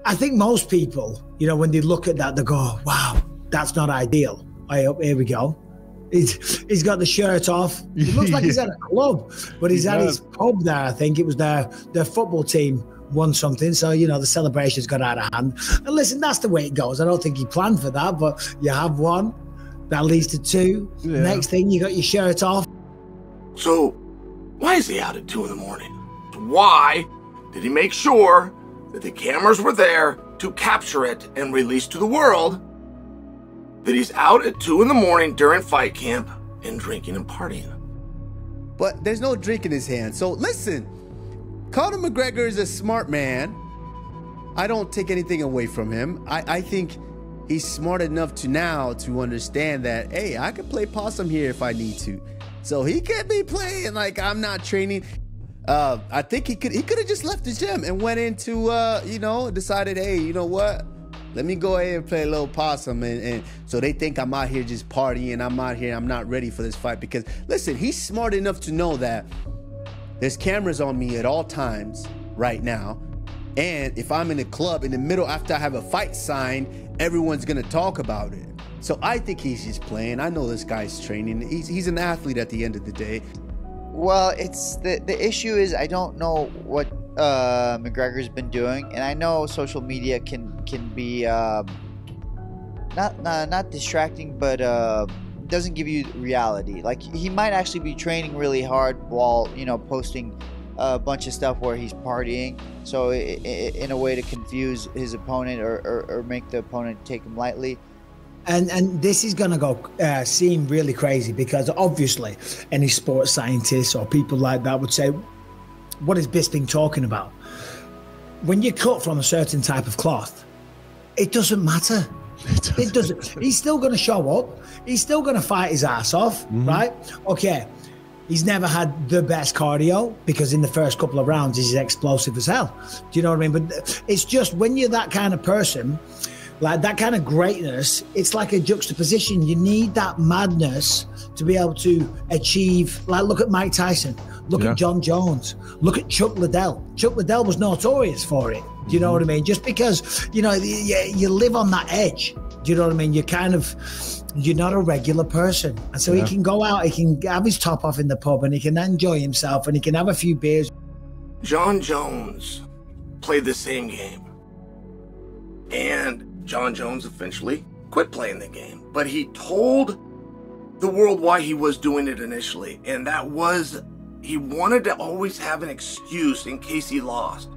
I think most people, you know, when they look at that, they go, wow, that's not ideal. Here we go. He's got the shirt off. It looks like he's at a club, but he's at his pub there. I think it was their football team won something. So, you know, the celebrations got out of hand. And listen, that's the way it goes. I don't think he planned for that, but you have one. That leads to two. Yeah. Next thing, you got your shirt off. So, why is he out at 2 in the morning? Why did he make sure that the cameras were there to capture it and release to the world that he's out at 2 in the morning during fight camp and drinking and partying? But there's no drink in his hand. So listen, Conor McGregor is a smart man. I don't take anything away from him. I think he's smart enough to understand that, hey, I can play possum here if I need to. So he can't be playing like I'm not training. I think he could have just left the gym and went into, you know, decided, hey, you know what? Let me go ahead and play a little possum. And so they think I'm out here just partying. I'm out here. I'm not ready for this fight. Because, listen, he's smart enough to know that there's cameras on me at all times right now. And if I'm in a club in the middle after I have a fight signed, everyone's going to talk about it. So I think he's just playing. I know this guy's training. He's an athlete at the end of the day. Well, it's the issue is I don't know what McGregor's been doing, and I know social media can be not distracting, but doesn't give you reality. Like, he might actually be training really hard while, you know, posting a bunch of stuff where he's partying, so in a way to confuse his opponent or make the opponent take him lightly. And this is going to go seem really crazy, because obviously any sports scientists or people like that would say, what is Bisping talking about? When you're cut from a certain type of cloth, it doesn't matter. It doesn't. He's still going to show up. He's still going to fight his ass off, right? Okay. He's never had the best cardio, because in the first couple of rounds, he's explosive as hell. Do you know what I mean? But it's just when you're that kind of person, like that kind of greatness, it's like a juxtaposition. You need that madness to be able to achieve. Like, look at Mike Tyson. Look at John Jones. Look at Chuck Liddell. Chuck Liddell was notorious for it. Do you know what I mean? Just because, you know, you live on that edge. Do you know what I mean? You're not a regular person. And so he can go out, he can have his top off in the pub, and he can enjoy himself, and he can have a few beers. John Jones played the same game. And John Jones eventually quit playing the game. But he told the world why he was doing it initially. And that was, he wanted to always have an excuse in case he lost.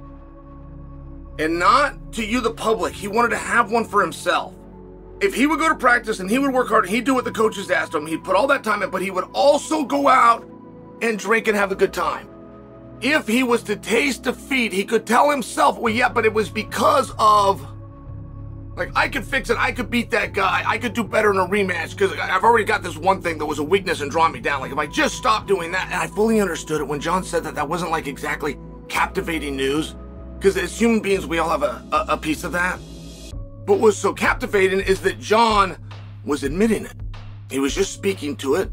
And not to you, the public. He wanted to have one for himself. If he would go to practice and he would work hard and he'd do what the coaches asked him, he'd put all that time in, but he would also go out and drink and have a good time. If he was to taste defeat, he could tell himself, well, yeah, but it was because of, like, I could fix it, I could beat that guy, I could do better in a rematch, because I've already got this one thing that was a weakness and drawing me down. Like, if I just stopped doing that, and I fully understood it when John said that, that wasn't like exactly captivating news, because as human beings, we all have a piece of that. But what was so captivating is that John was admitting it. He was just speaking to it.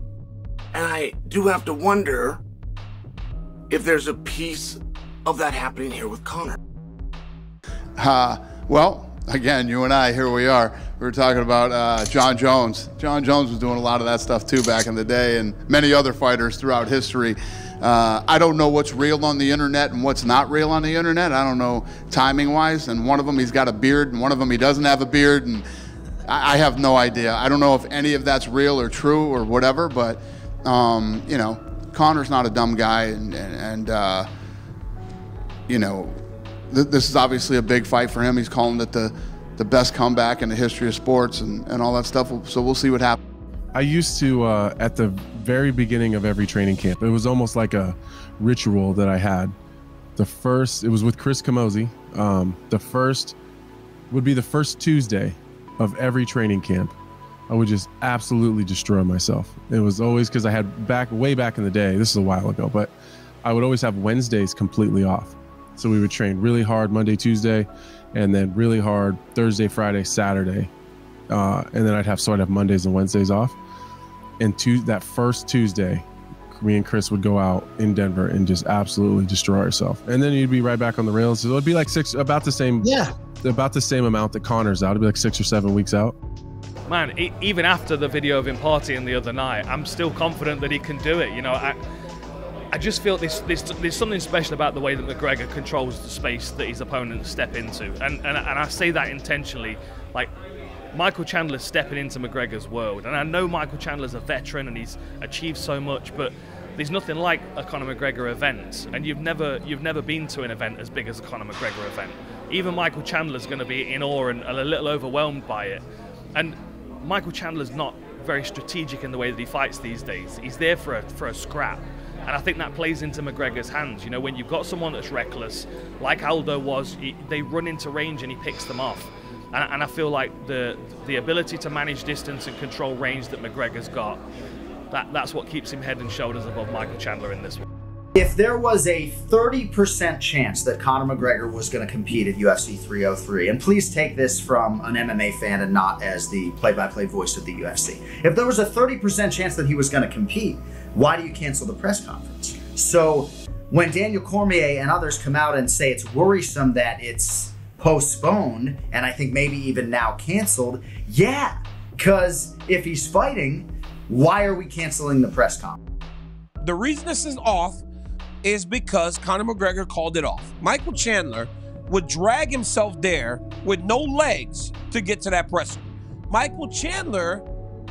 And I do have to wonder if there's a piece of that happening here with Conor. Well, again, you and I, here we are. We were talking about John Jones. John Jones was doing a lot of that stuff too back in the day, and many other fighters throughout history. I don't know what's real on the internet and what's not real on the internet. I don't know timing-wise, and one of them he's got a beard, and one of them he doesn't have a beard, and I have no idea. I don't know if any of that's real or true or whatever, but you know, Conor's not a dumb guy, and you know, this is obviously a big fight for him. He's calling it the best comeback in the history of sports and all that stuff, so we'll see what happens. I used to, at the very beginning of every training camp, it was almost like a ritual that I had. It was with Chris Camozzi. The first would be the first Tuesday of every training camp. I would just absolutely destroy myself. It was always because I had way back in the day, this is a while ago, but I would always have Wednesdays completely off. So we would train really hard Monday, Tuesday, and then really hard Thursday, Friday, Saturday. And then I'd have Mondays and Wednesdays off. And that first Tuesday, me and Chris would go out in Denver and just absolutely destroy ourselves. And then you'd be right back on the rails. So it'd be like about the same about the same amount that Conor's out. It'll be like 6 or 7 weeks out. Man, even after the video of him partying the other night, I'm still confident that he can do it. You know, I just feel there's something special about the way that McGregor controls the space that his opponents step into, and I say that intentionally. Like, Michael Chandler's stepping into McGregor's world, and I know Michael Chandler's a veteran and he's achieved so much, but there's nothing like a Conor McGregor event, and you've never been to an event as big as a Conor McGregor event. Even Michael Chandler's going to be in awe and a little overwhelmed by it. And Michael Chandler's not very strategic in the way that he fights these days. He's there for a scrap. And I think that plays into McGregor's hands. You know, when you've got someone that's reckless, like Aldo was, they run into range and he picks them off. And I feel like the ability to manage distance and control range that McGregor's got, that's what keeps him head and shoulders above Michael Chandler in this one. If there was a 30% chance that Conor McGregor was going to compete at UFC 303, and please take this from an MMA fan and not as the play-by-play voice of the UFC. If there was a 30% chance that he was going to compete, why do you cancel the press conference? So when Daniel Cormier and others come out and say it's worrisome that it's postponed, and I think maybe even now canceled, yeah, because if he's fighting, why are we canceling the press conference? The reason this is off is because Conor McGregor called it off. Michael Chandler would drag himself there with no legs to get to that presser. Michael Chandler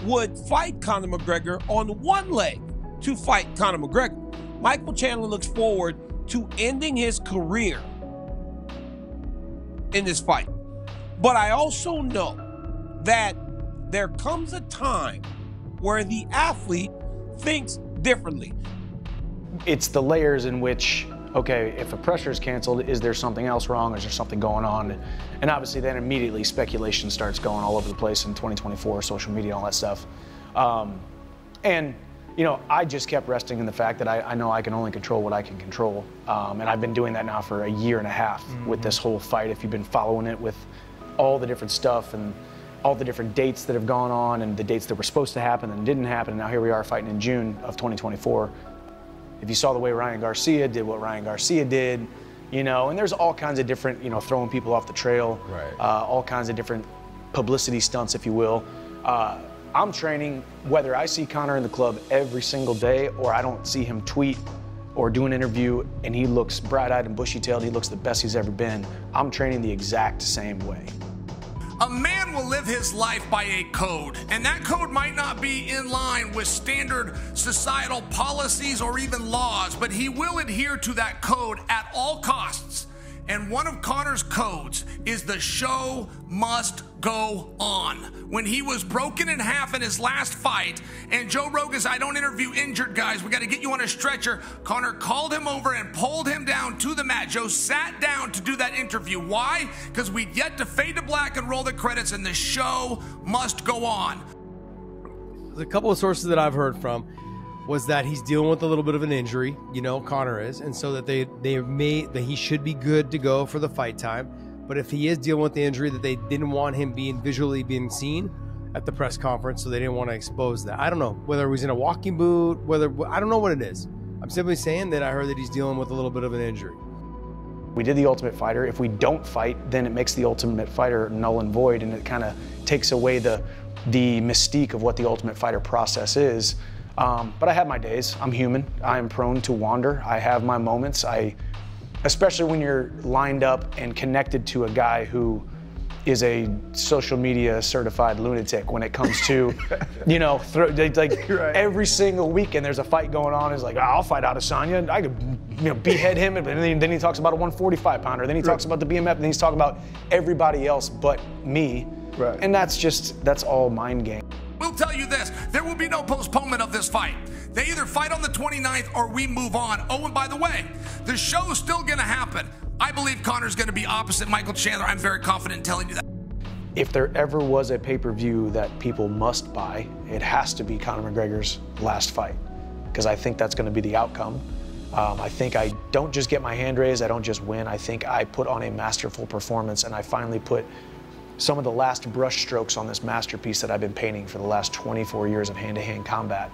would fight Conor McGregor on one leg to fight Conor McGregor. Michael Chandler looks forward to ending his career in this fight. But I also know that there comes a time where the athlete thinks differently. It's the layers in which, okay, if a pressure is canceled, is there something else wrong? Is there something going on? And obviously then immediately speculation starts going all over the place in 2024, social media, all that stuff. And, you know, I just kept resting in the fact that I know I can only control what I can control. And I've been doing that now for a year and a half with this whole fight. If you've been following it with all the different stuff and all the different dates that have gone on and the dates that were supposed to happen and didn't happen, and now here we are fighting in June of 2024. If you saw the way Ryan Garcia did what Ryan Garcia did, you know, and there's all kinds of different, you know, throwing people off the trail, right. All kinds of different publicity stunts, if you will. I'm training whether I see Conor in the club every single day or I don't see him tweet or do an interview and he looks bright-eyed and bushy-tailed, he looks the best he's ever been. I'm training the exact same way. A man will live his life by a code, and that code might not be in line with standard societal policies or even laws, but he will adhere to that code at all costs. And one of Conor's codes is the show must go on. When he was broken in half in his last fight, and Joe Rogan said, I don't interview injured guys, we got to get you on a stretcher, Conor called him over and pulled him down to the mat. Joe sat down to do that interview. Why? Because we'd yet to fade to black and roll the credits, and the show must go on. There's a couple of sources that I've heard from was that he's dealing with a little bit of an injury, you know, Conor is, and so that that he should be good to go for the fight time. But if he is dealing with the injury, that they didn't want him visually being seen at the press conference, so they didn't want to expose that. I don't know whether he was in a walking boot, I don't know what it is. I'm simply saying that I heard that he's dealing with a little bit of an injury. We did the Ultimate Fighter. If we don't fight, then it makes the Ultimate Fighter null and void, and it kind of takes away the mystique of what the Ultimate Fighter process is. But I have my days. I'm human. I am prone to wander. I have my moments. Especially when you're lined up and connected to a guy who is a social media certified lunatic when it comes to, you know, right. Every single weekend there's a fight going on. It's like, oh, I'll fight Adesanya. I could, you know, behead him. And then he talks about a 145 pounder. Then he talks about the BMF. Then he's talking about everybody else but me. Right. And that's all mind game. We'll tell you this, there will be no postponement of this fight. They either fight on the 29th or we move on. Oh, and by the way, the show is still gonna happen. I believe Conor's gonna be opposite Michael Chandler. I'm very confident in telling you that. If there ever was a pay-per-view that people must buy, it has to be Conor McGregor's last fight, because I think that's gonna be the outcome. I think I don't just get my hand raised, I don't just win. I think I put on a masterful performance and I finally put some of the last brush strokes on this masterpiece that I've been painting for the last 24 years of hand-to-hand combat.